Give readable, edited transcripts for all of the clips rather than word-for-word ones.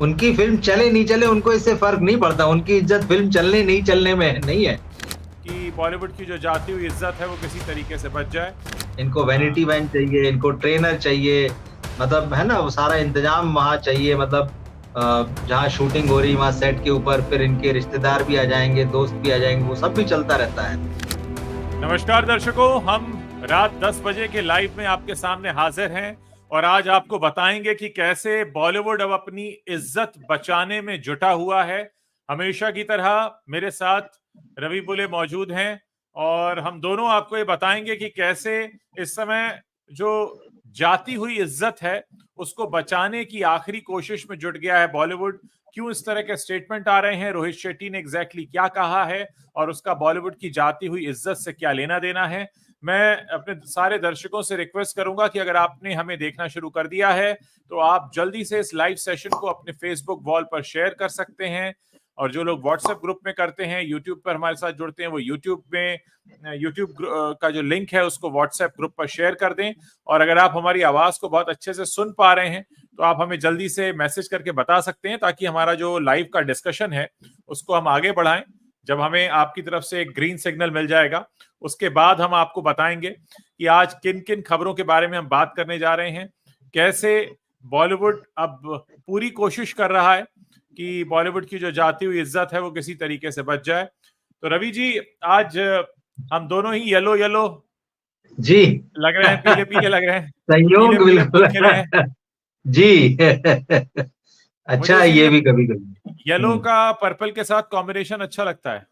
उनकी फिल्म चले नहीं चले उनको इससे फर्क नहीं पड़ता, उनकी इज्जत फिल्म चलने नहीं चलने में नहीं है कि बॉलीवुड की जो जाती हुई इज्जत है वो किसी तरीके से बच जाए। इनको वैनिटी वैन चाहिए, इनको ट्रेनर चाहिए, मतलब है ना, वो सारा इंतजाम वहां चाहिए, मतलब जहाँ शूटिंग हो रही वहां सेट के ऊपर फिर इनके रिश्तेदार भी आ जाएंगे, दोस्त भी आ जाएंगे, वो सब भी चलता रहता है। नमस्कार दर्शकों, हम रात 10 बजे के लाइव में आपके सामने हाजिर हैं और आज आपको बताएंगे कि कैसे बॉलीवुड अब अपनी इज्जत बचाने में जुटा हुआ है। हमेशा की तरह मेरे साथ रवि बुले मौजूद हैं और हम दोनों आपको ये बताएंगे कि कैसे इस समय जो जाती हुई इज्जत है उसको बचाने की आखिरी कोशिश में जुट गया है बॉलीवुड। क्यों इस तरह के स्टेटमेंट आ रहे हैं, रोहित शेट्टी ने एग्जैक्टली क्या कहा है और उसका बॉलीवुड की जाती हुई इज्जत से क्या लेना देना है। मैं अपने सारे दर्शकों से रिक्वेस्ट करूंगा कि अगर आपने हमें देखना शुरू कर दिया है तो आप जल्दी से इस लाइव सेशन को अपने फेसबुक वॉल पर शेयर कर सकते हैं और जो लोग व्हाट्सएप ग्रुप में करते हैं, यूट्यूब पर हमारे साथ जुड़ते हैं, वो यूट्यूब का जो लिंक है उसको व्हाट्सएप ग्रुप पर शेयर कर दें। और अगर आप हमारी आवाज को बहुत अच्छे से सुन पा रहे हैं तो आप हमें जल्दी से मैसेज करके बता सकते हैं ताकि हमारा जो लाइव का डिस्कशन है उसको हम आगे बढ़ाएं। जब हमें आपकी तरफ से एक ग्रीन सिग्नल मिल जाएगा उसके बाद हम आपको बताएंगे कि आज किन किन खबरों के बारे में हम बात करने जा रहे हैं, कैसे बॉलीवुड अब पूरी कोशिश कर रहा है कि बॉलीवुड की जो जाती हुई इज्जत है वो किसी तरीके से बच जाए। तो रवि जी, आज हम दोनों ही येलो येलो जी लग रहे हैं, पीले पीले लग रहे हैं, संयोग पीले पीले फूल खिले हैं बिल्कुल जी। अच्छा मुझे है ये इसीलिए भी कभी कभी। येलो का पर्पल के साथ कॉम्बिनेशन अच्छा लगता है।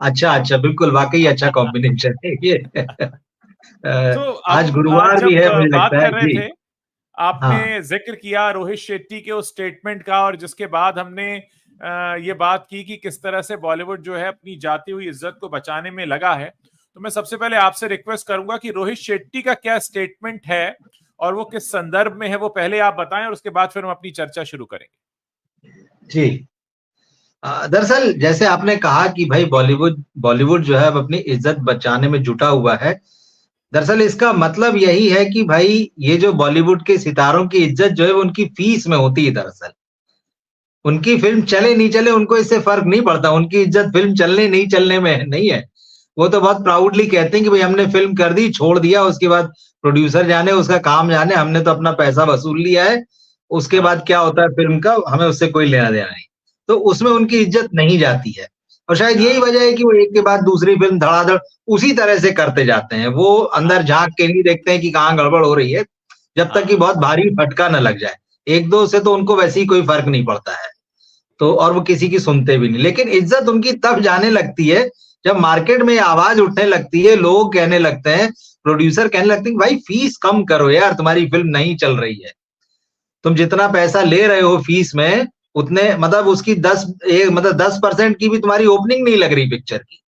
अच्छा अच्छा, बिल्कुल वाकई अच्छा कॉम्बिनेशन है ये। तो आज अब आज गुरुवार भी जब है मुझे बात लगता है कर रहे जी। थे, आपने हाँ जिक्र किया रोहित शेट्टी के उस स्टेटमेंट का और जिसके बाद हमने ये बात की कि किस तरह से बॉलीवुड जो है अपनी जाती हुई इज्जत को बचाने में लगा है। तो मैं सबसे पहले आपसे रिक्वेस्ट करूंगा कि रोहित शेट्टी का क्या स्टेटमेंट है और वो किस संदर्भ में है, वो पहले आप बताएं और उसके बाद फिर हम अपनी चर्चा शुरू करेंगे। जी। दरअसल जैसे आपने कहा कि भाई बॉलीवुड बॉलीवुड जो है अब अपनी इज्जत बचाने में जुटा हुआ है। दरअसल इसका मतलब यही है कि भाई ये जो बॉलीवुड के सितारों की इज्जत जो है वो उनकी फीस में होती है। दरअसल उनकी फिल्म चले नहीं चले उनको इससे फर्क नहीं पड़ता, उनकी इज्जत फिल्म चलने नहीं चलने में नहीं है। वो तो बहुत प्राउडली कहते हैं कि भाई हमने फिल्म कर दी, छोड़ दिया, उसके बाद प्रोड्यूसर जाने, उसका काम जाने, हमने तो अपना पैसा वसूल लिया है, उसके हाँ बाद क्या होता है फिल्म का हमें उससे कोई लेना देना नहीं। तो उसमें उनकी इज्जत नहीं जाती है और शायद यही हाँ वजह है कि वो एक के बाद दूसरी फिल्म धड़ाधड़ उसी तरह से करते जाते हैं। वो अंदर हाँ झांक के नहीं देखते हैं कि कहाँ गड़बड़ हो रही है, जब तक कि हाँ बहुत भारी फटका न लग जाए। एक दो से तो उनको वैसे ही कोई फर्क नहीं पड़ता है, तो और वो किसी की सुनते भी नहीं। लेकिन इज्जत उनकी तब जाने लगती है जब मार्केट में आवाज उठने लगती है, लोग कहने लगते हैं, प्रोड्यूसर कहने लगते हैं कि भाई फीस कम करो यार, तुम्हारी फिल्म नहीं चल रही है, तुम जितना पैसा ले रहे हो फीस में उतने मतलब उसकी 10% की भी तुम्हारी ओपनिंग नहीं लग रही पिक्चर की।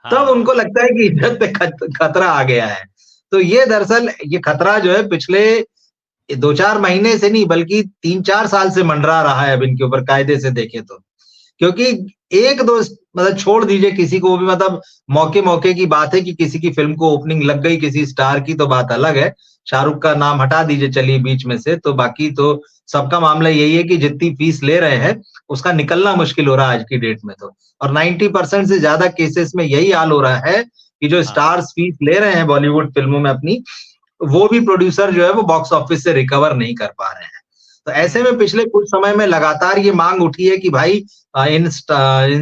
तब हाँ उनको लगता है कि इज्जत पे खतरा आ गया है। तो ये दरअसल ये खतरा जो है पिछले 2-4 महीने से नहीं बल्कि 3-4 साल से मंडरा रहा है अब इनके ऊपर कायदे से देखें तो। क्योंकि एक दो मतलब छोड़ दीजिए किसी को भी, मतलब मौके मौके की बात है कि किसी की फिल्म को ओपनिंग लग गई किसी स्टार की तो बात अलग है। शाहरुख का नाम हटा दीजिए चलिए बीच में से, तो बाकी तो सबका मामला यही है कि जितनी फीस ले रहे हैं उसका निकलना मुश्किल हो रहा है आज की डेट में तो। और 90% से ज्यादा केसेस में यही हाल हो रहा है कि जो हाँ स्टार्स फीस ले रहे हैं बॉलीवुड फिल्मों में अपनी, वो भी प्रोड्यूसर जो है वो बॉक्स ऑफिस से रिकवर नहीं कर पा रहे हैं। तो ऐसे में पिछले कुछ समय में लगातार ये मांग उठी है कि भाई इन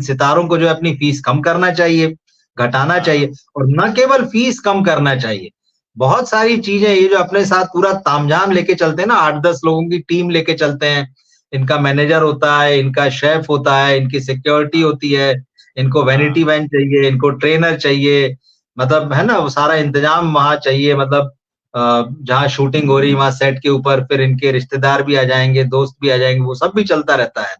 सितारों को जो है अपनी फीस कम करना चाहिए, घटाना हाँ चाहिए, और न केवल फीस कम करना चाहिए, बहुत सारी चीजें ये जो अपने साथ पूरा तामझाम लेके चलते हैं ना, 8-10 लोगों की टीम लेके चलते हैं, इनका मैनेजर होता है, इनका शेफ होता है, इनकी सिक्योरिटी हाँ होती है, इनको हाँ वैनिटी वैन चाहिए, इनको ट्रेनर चाहिए, मतलब है ना वो सारा इंतजाम वहां चाहिए, मतलब जहाँ शूटिंग हो रही वहां सेट के ऊपर फिर इनके रिश्तेदार भी आ जाएंगे, दोस्त भी आ जाएंगे, वो सब भी चलता रहता है।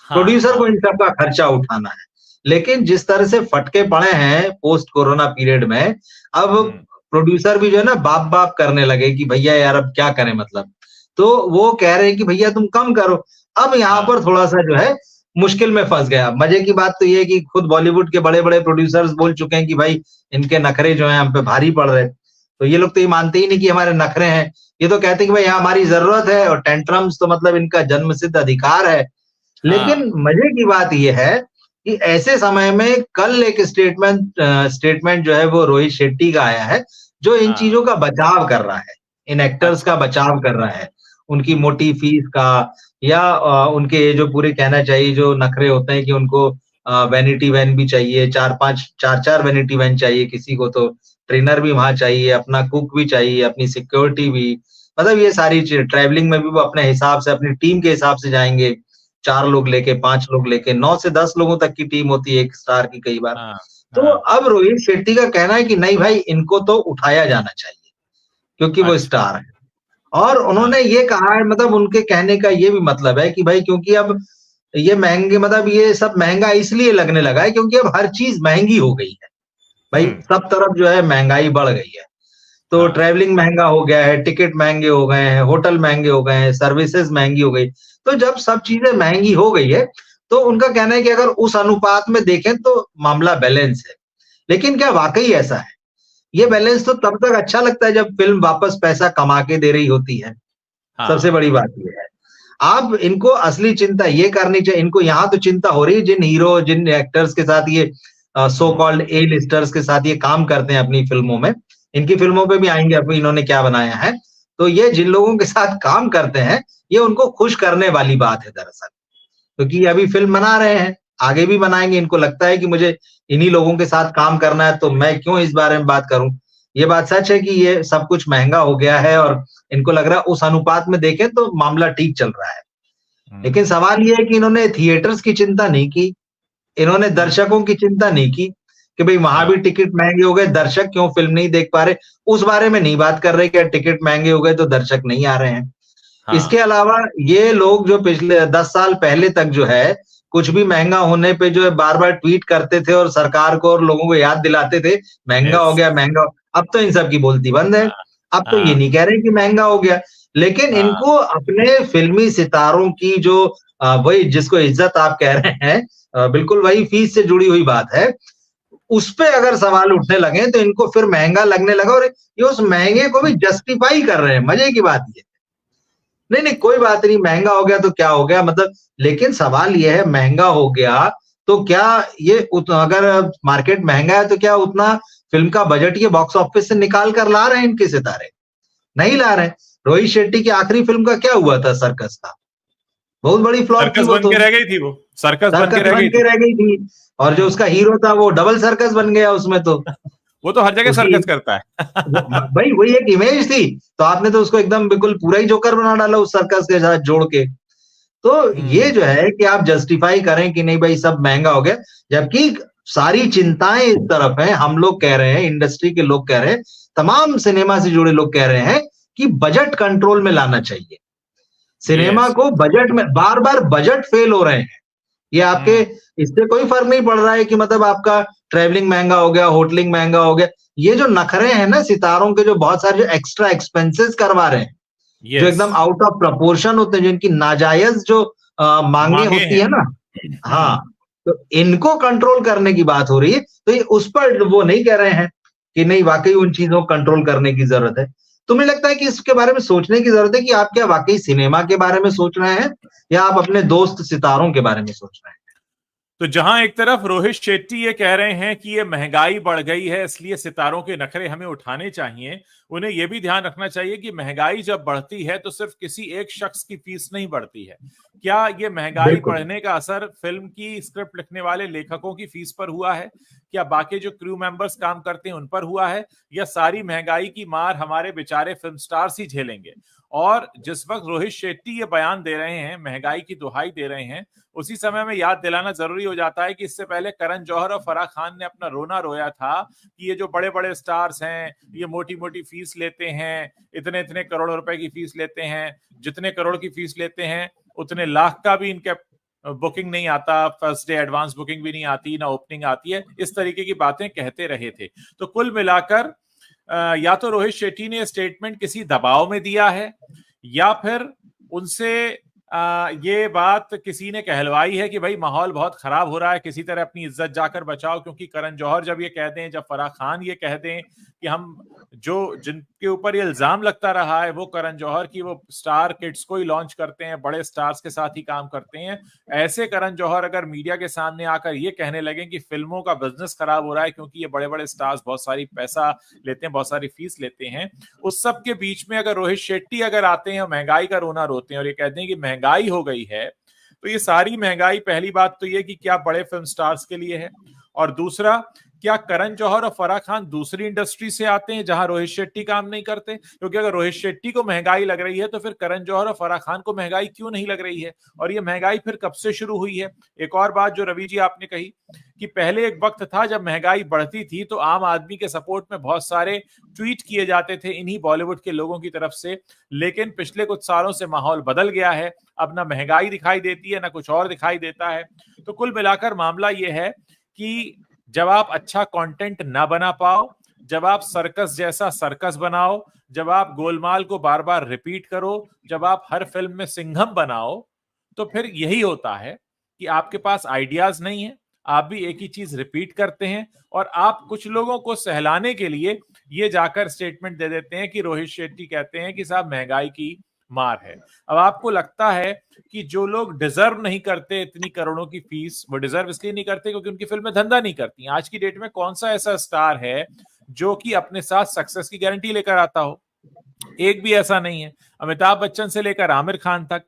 हाँ प्रोड्यूसर को हाँ इन सब का खर्चा उठाना है। लेकिन जिस तरह से फटके पड़े हैं पोस्ट कोरोना पीरियड में, अब हम्म प्रोड्यूसर भी जो है ना बाप बाप करने लगे कि भैया यार अब क्या करें, मतलब तो वो कह रहे हैं कि भैया तुम कम करो। अब यहाँ हाँ पर थोड़ा सा जो है मुश्किल में फंस गया। मजे की बात तो ये है कि खुद बॉलीवुड के बड़े बड़े प्रोड्यूसर्स बोल चुके हैं कि भाई इनके नखरे जो है हम पे भारी पड़ रहे हैं। तो ये लोग तो ये मानते ही नहीं कि हमारे नखरे हैं, ये तो कहते हैं कि भाई यहाँ हमारी जरूरत है, और टेंट्रम्स तो मतलब इनका जन्मसिद्ध अधिकार है। लेकिन मजे की बात यह है कि ऐसे समय में कल एक स्टेटमेंट जो है वो रोहित शेट्टी का आया है, जो इन चीजों का बचाव कर रहा है, इन एक्टर्स का बचाव कर रहा है, उनकी मोटी फीस का, या उनके जो पूरे कहना चाहिए जो नखरे होते हैं कि उनको वैनिटी वैन भी चाहिए, चार वैनिटी वैन चाहिए, किसी को तो ट्रेनर भी वहां चाहिए, अपना कुक भी चाहिए, अपनी सिक्योरिटी भी, मतलब ये सारी चीज, ट्रैवलिंग में भी वो अपने हिसाब से, अपनी टीम के हिसाब से जाएंगे, 4 लोग लेके, 5 लोग लेके, 9 से 10 लोगों तक की टीम होती है एक स्टार की कई बार। तो अब रोहित शेट्टी का कहना है कि नहीं भाई, इनको तो उठाया जाना चाहिए क्योंकि वो स्टार है। और उन्होंने ये कहा है, मतलब उनके कहने का ये भी मतलब है कि भाई क्योंकि अब ये महंगे, मतलब ये सब महंगा इसलिए लगने लगा है क्योंकि अब हर चीज महंगी हो गई है भाई, सब तरफ जो है महंगाई बढ़ गई है। तो ट्रैवलिंग महंगा हो गया है, टिकट महंगे हो गए हैं, होटल महंगे हो गए हैं, सर्विसेज महंगी हो गई। तो जब सब चीजें महंगी हो गई है तो उनका कहना है कि अगर उस अनुपात में देखें तो मामला बैलेंस है। लेकिन क्या वाकई ऐसा है? ये बैलेंस तो तब तक अच्छा लगता है जब फिल्म वापस पैसा कमा के दे रही होती है। सबसे बड़ी बात ये है। आप इनको असली चिंता ये करनी चाहिए, इनको यहाँ तो चिंता हो रही है जिन हीरो, जिन एक्टर्स के साथ ये सो कॉल्ड ए लिस्टर्स के साथ ये काम करते हैं अपनी फिल्मों में, इनकी फिल्मों पे भी आएंगे अभी इन्होंने क्या बनाया है। तो ये जिन लोगों के साथ काम करते हैं, ये उनको खुश करने वाली बात है दरअसल, क्योंकि ये अभी फिल्म बना रहे हैं, आगे भी बनाएंगे, इनको लगता है कि मुझे इन्हीं लोगों के साथ काम करना है, तो मैं क्यों इस बारे में बात करूं। ये बात सच है कि ये सब कुछ महंगा हो गया है और इनको लग रहा है उस अनुपात में देखें तो मामला ठीक चल रहा है। लेकिन सवाल ये है कि इन्होंने थिएटर्स की चिंता नहीं की, इन्होंने दर्शकों की चिंता नहीं की कि भाई वहां भी टिकट महंगे हो गए, दर्शक क्यों फिल्म नहीं देख पा रहे, उस बारे में नहीं बात कर रहे कि टिकट महंगे हो गए तो दर्शक नहीं आ रहे हैं। इसके अलावा ये लोग जो पिछले 10 साल पहले तक जो है कुछ भी महंगा होने पे जो है बार बार ट्वीट करते थे और सरकार को और लोगों को याद दिलाते थे महंगा हो गया, महंगा। अब तो इन सब की बोलती बंद है, अब तो ये नहीं कह रहे कि महंगा हो गया। लेकिन इनको अपने फिल्मी सितारों की जो वही जिसको इज्जत आप कह रहे हैं, बिल्कुल वही फीस से जुड़ी हुई बात है, उस पे अगर सवाल उठने लगे तो इनको फिर महंगा लगने लगा और ये उस महंगे को भी जस्टिफाई कर रहे हैं। मजे की बात ये, नहीं कोई बात नहीं, महंगा हो गया तो क्या हो गया, मतलब। लेकिन सवाल ये है, महंगा हो गया तो क्या ये अगर मार्केट महंगा है तो क्या उतना फिल्म का बजट ये बॉक्स ऑफिस से निकाल कर ला रहे हैं इनके सितारे? नहीं ला रहे हैं। रोहित शेट्टी की आखिरी फिल्म का क्या हुआ था, सर्कस का, बहुत बड़ी फ्लॉप थी वो, तो रह गई थी वो, सर्कस बन के रह गई थी। और जो उसका हीरो था वो डबल सर्कस बन गया उसमें, तो वो तो हर जगह सर्कस करता है भाई वही एक इमेज थी, तो आपने तो उसको एकदम बिल्कुल पूरा ही जोकर बना डाला उस सर्कस के साथ जोड़ के। तो ये जो है कि आप जस्टिफाई करें कि नहीं भाई सब महंगा हो गया, जबकि सारी चिंताएं इस तरफ हैं, हम लोग कह रहे हैं, इंडस्ट्री के लोग कह रहे हैं, तमाम सिनेमा से जुड़े लोग कह रहे हैं कि बजट कंट्रोल में लाना चाहिए सिनेमा को। बजट में बार बार बजट फेल हो रहे हैं, ये आपके इससे कोई फर्क नहीं पड़ रहा है कि मतलब आपका ट्रैवलिंग महंगा हो गया, होटलिंग महंगा हो गया, ये जो नखरे हैं ना सितारों के, जो बहुत सारे जो एक्स्ट्रा एक्सपेंसेस करवा रहे हैं, जो एकदम आउट ऑफ प्रपोर्शन होते हैं, जिनकी नाजायज जो मांगे होती है ना, हाँ, तो इनको कंट्रोल करने की बात हो रही है। तो ये उस पर वो नहीं कह रहे हैं कि नहीं वाकई उन चीजों को कंट्रोल करने की जरूरत है। तुम्हें लगता है कि इसके बारे में सोचने की जरूरत है कि आप क्या वाकई सिनेमा के बारे में सोच रहे हैं या आप अपने दोस्त सितारों के बारे में सोच रहे हैं? तो जहां एक तरफ रोहित शेट्टी ये कह रहे हैं कि ये महंगाई बढ़ गई है इसलिए सितारों के नखरे हमें उठाने चाहिए, उन्हें यह भी ध्यान रखना चाहिए कि महंगाई जब बढ़ती है तो सिर्फ किसी एक शख्स की फीस नहीं बढ़ती है। क्या ये महंगाई बढ़ने का असर फिल्म की स्क्रिप्ट लिखने वाले लेखकों की फीस पर हुआ है? क्या बाकी जो क्रू मेंबर्स काम करते हैं उन पर हुआ है? या सारी महंगाई की मार हमारे बेचारे फिल्म स्टार्स ही झेलेंगे? और जिस वक्त रोहित शेट्टी ये बयान दे रहे हैं, महंगाई की दुहाई दे रहे हैं, उसी समय में याद दिलाना जरूरी हो जाता है कि इससे पहले करण जौहर और फराह खान ने अपना रोना रोया था कि ये जो बड़े बड़े स्टार्स हैं ये मोटी मोटी फीस लेते हैं, इतने इतने करोड़ रुपए की फीस लेते हैं, जितने करोड़ की फीस लेते हैं उतने लाख का भी इनके बुकिंग नहीं आता, फर्स्ट डे एडवांस बुकिंग भी नहीं आती, ना ओपनिंग आती है, इस तरीके की बातें कहते रहे थे। तो कुल मिलाकर या तो रोहित शेट्टी ने स्टेटमेंट किसी दबाव में दिया है या फिर उनसे ये बात किसी ने कहलवाई है कि भाई माहौल बहुत खराब हो रहा है, किसी तरह अपनी इज्जत जाकर बचाओ, क्योंकि करण जौहर जब ये कह दें, जब फराह खान ये कह दें कि हम जो जिनके ऊपर ये इल्जाम लगता रहा है वो करण जौहर की वो स्टार किड्स को ही लॉन्च करते हैं, बड़े स्टार्स के साथ ही काम करते हैं, ऐसे करण जौहर अगर मीडिया के सामने आकर ये कहने लगे कि फिल्मों का बिजनेस खराब हो रहा है क्योंकि ये बड़े बड़े स्टार्स बहुत सारी पैसा लेते हैं, बहुत सारी फीस लेते हैं, उस सब के बीच में अगर रोहित शेट्टी अगर आते हैं, महंगाई का रोना रोते हैं और ये कहते हैं कि महंगाई हो गई है, तो ये सारी महंगाई पहली बात तो ये कि क्या बड़े फिल्म स्टार्स के लिए है, और दूसरा क्या करण जौहर और फराह खान दूसरी इंडस्ट्री से आते हैं जहां रोहित शेट्टी काम नहीं करते? क्योंकि अगर रोहित शेट्टी को महंगाई लग रही है तो फिर करण जौहर और फराह खान को महंगाई क्यों नहीं लग रही है? और ये महंगाई फिर कब से शुरू हुई है? एक और बात जो रवि जी आपने कही कि पहले एक वक्त था जब महंगाई बढ़ती थी तो आम आदमी के सपोर्ट में बहुत सारे ट्वीट किए जाते थे इन्हीं बॉलीवुड के लोगों की तरफ से, लेकिन पिछले कुछ सालों से माहौल बदल गया है, अब ना महंगाई दिखाई देती है ना कुछ और दिखाई देता है। तो कुल मिलाकर मामला यह है कि जब आप अच्छा कंटेंट ना बना पाओ, जब आप सर्कस जैसा सर्कस बनाओ, जब आप गोलमाल को बार बार रिपीट करो, जब आप हर फिल्म में सिंघम बनाओ, तो फिर यही होता है कि आपके पास आइडियाज नहीं है, आप भी एक ही चीज रिपीट करते हैं और आप कुछ लोगों को सहलाने के लिए ये जाकर स्टेटमेंट दे देते हैं कि रोहित शेट्टी कहते हैं कि साहब महंगाई की मार है। अब आपको लगता है कि जो लोग डिजर्व नहीं करते इतनी करोड़ों की फीस, वो डिजर्व इसलिए नहीं करते क्योंकि उनकी फिल्में धंधा नहीं करती। आज की डेट में कौन सा ऐसा स्टार है जो कि अपने साथ सक्सेस की गारंटी लेकर आता हो? एक भी ऐसा नहीं है। अमिताभ बच्चन से लेकर आमिर खान तक,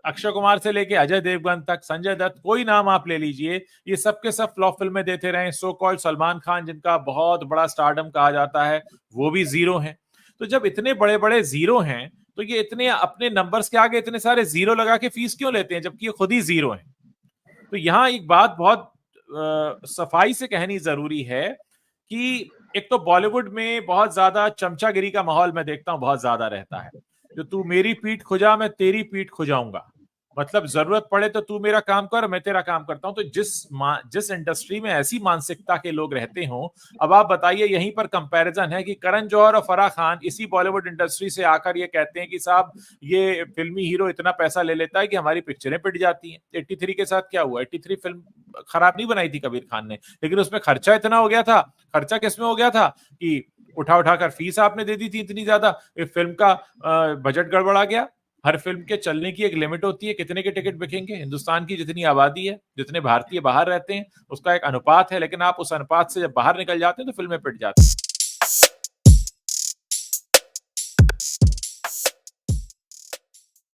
अक्षय कुमार से लेकर अजय देवगन तक, संजय दत्त, कोई नाम आप ले लीजिए, ये सब के सब फ्लॉप फिल्में देते रहे। सो कॉल्ड सलमान खान जिनका बहुत बड़ा स्टारडम कहा जाता है, वो भी जीरो हैं। तो जब इतने बड़े बड़े जीरो हैं तो ये इतने अपने नंबर्स के आगे इतने सारे जीरो लगा के फीस क्यों लेते हैं जबकि ये खुद ही जीरो हैं? तो यहां एक बात बहुत सफाई से कहनी जरूरी है कि एक तो बॉलीवुड में बहुत ज्यादा चमचागिरी का माहौल मैं देखता हूं बहुत ज्यादा रहता है, जो तू मेरी पीठ खुजा मैं तेरी पीठ खुजाऊंगा, मतलब जरूरत पड़े तो तू मेरा काम कर मैं तेरा काम करता हूं। तो जिस इंडस्ट्री में ऐसी मानसिकता के लोग रहते हो, अब आप बताइए, यहीं पर कंपैरिजन है कि करण जौहर और फराह खान इसी बॉलीवुड इंडस्ट्री से आकर ये कहते हैं कि साहब ये फिल्मी हीरो इतना पैसा ले लेता है कि हमारी पिक्चरें पिट जाती हैं। 83 के साथ क्या हुआ? 83 फिल्म खराब नहीं बनाई थी कबीर खान ने, लेकिन उसमें खर्चा इतना हो गया था। खर्चा किसमें हो गया था कि उठा उठाकर फीस आपने दे दी थी इतनी ज्यादा, फिल्म का बजट गड़बड़ा गया। हर फिल्म के चलने की एक लिमिट होती है, कितने के टिकट बिकेंगे। हिंदुस्तान की जितनी आबादी है, जितने भारतीय बाहर रहते हैं, उसका एक अनुपात है, लेकिन आप उस अनुपात से जब बाहर निकल जाते हैं तो फिल्में पिट जाती हैं।